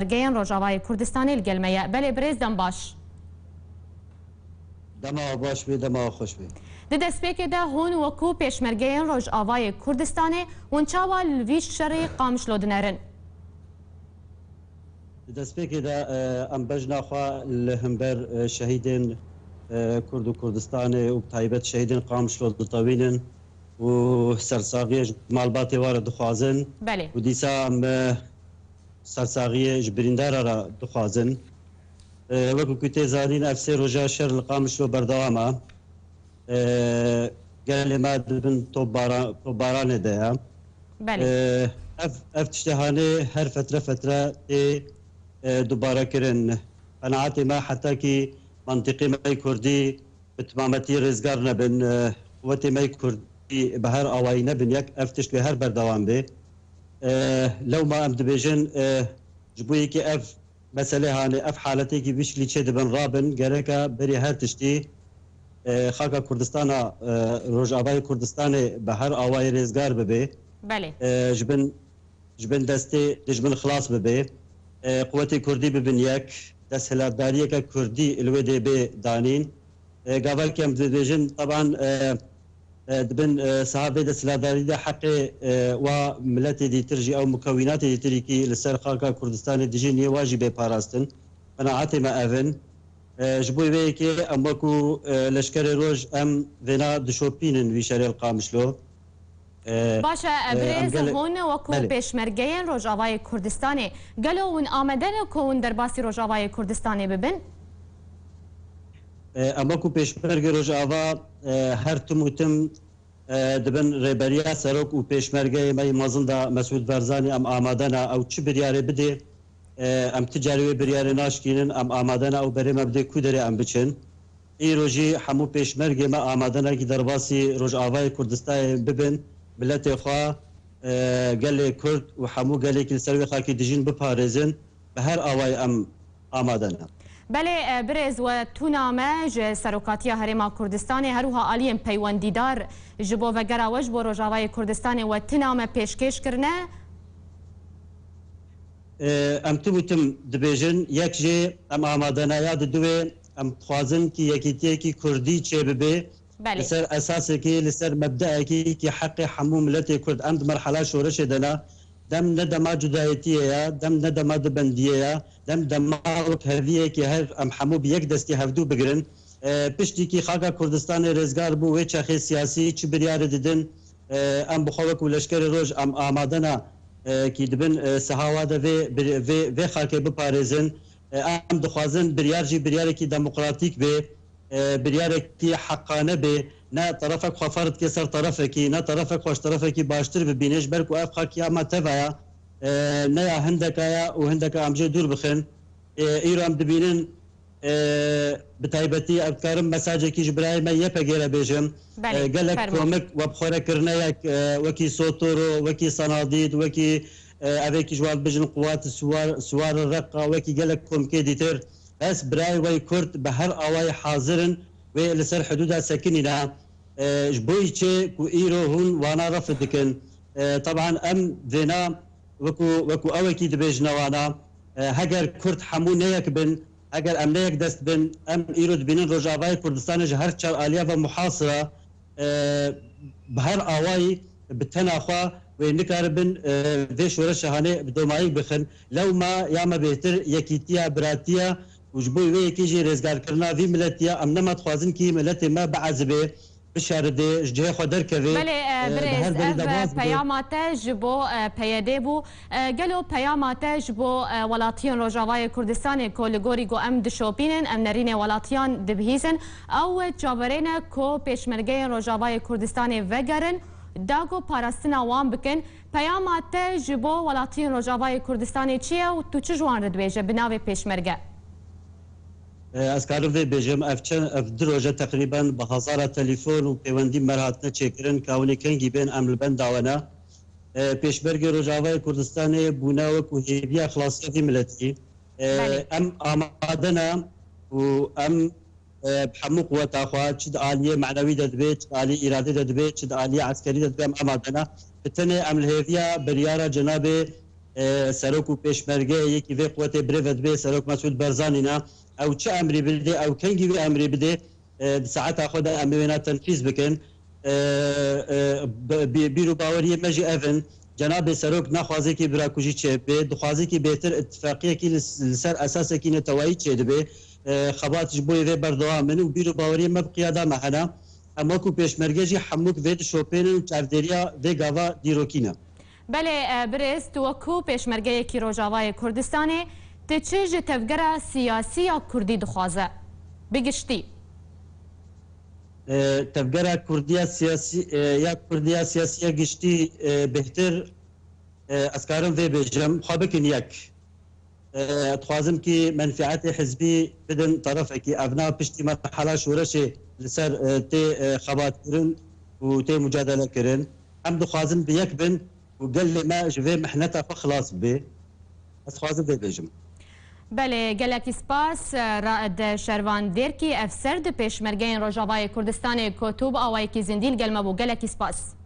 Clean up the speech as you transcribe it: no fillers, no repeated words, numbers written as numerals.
برگەیان ڕۆژاوای کوردستانی گەلمەیە بەلێ برێز دەم باش دەماوە باش بێ دەماوە خۆش بێ دەستپێکێدا هۆن وەکو پێشمەرگەیان ڕۆژئاوای کوردستانê hûn çawa li vî şerê qamişlo dinerin دەستپێکێدا ئەم بەژناخوا لە هەمبەر شەهیدên کورد و کوردستانê û تایبەت شەهیدên qamişlo ditewînin û sersaxiyê ji malbatê wa re dixwazin û dîsa em sersaxiyê ji birîndara re dixwazin wekû ku tê zanîn ev sê roja şer li qamişlo berdewam e gelê me dibin topbaranê de ye ev tiştehanê her fetre tê dubarekirin qenaetê me hetakî mantiqê me kurdî bi timametî rêzgar nebin qwetê me kurdî bi her awayî nebin yek ev tişt wê her berdewam bê lewma em dibêjin ji bo yekê ev meselê hanê ev haletekî vişlî çê dibin rabin gereka berê her tiştî xaka Kurdistana Rojavayê Kurdistanê bi her awayî rêzgar bibe ji bin destê dijmin xilas bibe qwetê Kurdî bibin yek desthilatdariyeke Kurdî li wê dê bê danîn gavekî em dibêjin teban dibin sahibê desthilatdarî de heqê wa milletê dîtir jî ew mukewînatê dîtirîkî li ser xaka Kurdistanê dijî niye wa jî bêparastin qenaetê me evin ji bo vê yekê em wekû leşkerê roj em vêna dişopînin vî şerê li Qamişlo Başa ebrêz hûn wekû pêşmergeyên Rojavayê Kurdistanê gelo hûn amade ne ku hûn derbasî Rojavayê Kurdistanê bibin? Em wekû pêşmergê Rojava her tim û tim dibin rêberiya serok û pêşmergeyê me mezin da Mesûd Barzanî em amade ne ew çi biryarê bidê em ti carî wê biryarê naşkînin em amade ne ew berê me bidê ku derê em biçin îro jî hemû pêşmergê me amadenekî derbasî Rojavayê Kurdistanê bibin milletê xwe gelê Kurd û hemû gelekî li ser wê xakî dijîn biparêzin bi her awayî em amade ne Belê birêz we tûname ji Serokatiya Herêma Kurdistanê herûha aliyên peywendîdar ji bo vegera we ji bo Rojavayê Kurdistanê we tiname pêşkêş kirine em tim û tim dibêjin yek jê em amadeneya didûê em dixwazin kî yekîtiyekî Kurdî çê bibe li ser esasekî li ser mebdeekî kî heqê hemû milletê Kurd em di merhela şoreşê de ne dem ne dema cudayetiyê ye dem ne dema dibendiyê ye dem dema wek heviyekî her em hemû bi yek destî hevdû bigirin piştîkî xaka Kurdistanê rêzgar bû wê çexê siyasî çi biryarê didin em bi xwe wekû leşkerê roj em amade ne kî dibin sihawa de vê xakê biparêzin em dixwazin biryar jî biryarekî demokratîk bê biryarekî heqane bê ne tarafek xwe ferd ke ser tarafekî ne tarafek xweş tarafekî baştir bibîne ji ber ku ev xakiya me teva ye neya hindeka ye û hindeka em jê dûr bixin îro em dibînin bi taybetî ev karim mesajekî ji birayê me yê pegêre bêjim gelek komik webxwerekirneyek wekî Sotoro wekî Sanadîd wekî evekî ji wan bijin quwatê siwar reqa wekî gelek komikê dîtir ez birayê wey Kurd bi her awayî hazirin wê li ser hidûda sekinîne ji bo çê ku îro hûn wana ref dikin teban em vêna wekû ewekî dibêjine wana heger Kurd hemû neyek bin eger em neyek dest bin em îro dibînin Rojavayê Kurdistanê ji her çar aliya ve muhasira bi her awayî bi tena xwe wê nikaribin vê şoreşa hanê bi domayî bixin lewma ya me bêhtir yekîtiya biratiya û ji bo wê yekê jî rêzgarkirina vî milletiya em nema dixwazin kî milletê me biezibê bişaridê ji cihê xwe derkevê ev peyama te ji bo peyedê bû gelo peyama te ji bo welatiyên Rojavayê Kurdistanê ku li gorî got em dişopînin em nerînê welatiyan dibihîzin ew çaverêne ku pêşmergeyên Rojavayê Kurdistanê vegerin dago parastina wan bikin peyama te ji bo welatiyên Rojavayê Kurdistanê çi ye û tu çi ji wan re dibêje bi navê pêşmerge Ez karim vê bêjim ev di roja teqrîben bi hezara telefon û peywendî merhatine çêkirin kawinê kengî bên em li benda we ne pêşmergê Rojavayê Kurdistanê bûne wekû hêviya xilasiya vî milletî em amade ne û em hemû quweta xwe çi di aliyê menewî de dibe çi di aliyê îradê de dibe çi di aliyê eskerî de dibe em amade ne bi tenê em li hêviya biryara cenabê سەرۆک و پێشمەرگە یەکی vê قوتê birêvet bê سەرۆک Mesûd Barzanî ne ew çi emrî bidê ew kengî wî emrî bidê di saeta xwe de em ê wêne tenfîz bikin bîr û baweriyê me jî ev in cenabê serok naxwazekî birakujî çêbê dixwazekî bêtir ittifaqiyekî li ser esasekî netewayî çê dibe xebat ji bo vê berdewam in û bîr û baweriyê me bi qiyada me hene em wekû pêşmerge jî hemûk vê dişopênin û çavdêriya vê gava dîrokî ne. Belê birêz tu wekû pêşmergeyekî Rojavayê Kurdistanê tu çi ji tevgera siyasî ya Kurdî dixwaze bigiştî tevgera Kurdiya siyasî ya Kurdiya siyasiya giştî bêhtir ez karim vê bêjim xwe bikin yek dixwazim kî menfietê hizbî bidin tarafekî ev na piştî merhela şoreşê li ser tê xebatkirin û tê mücadelekirin em dixwazim bi yek bin û gelê me ji vê mihneta xwe xilas bê ez dixwazim vê bêjim. Belê gelekî spas Raed Şervan Dêrkî ev ser di pêşmergeyên Rojavayê Kurdistanê ku tu bi awayekî zindî li gel me bû gelekî spas.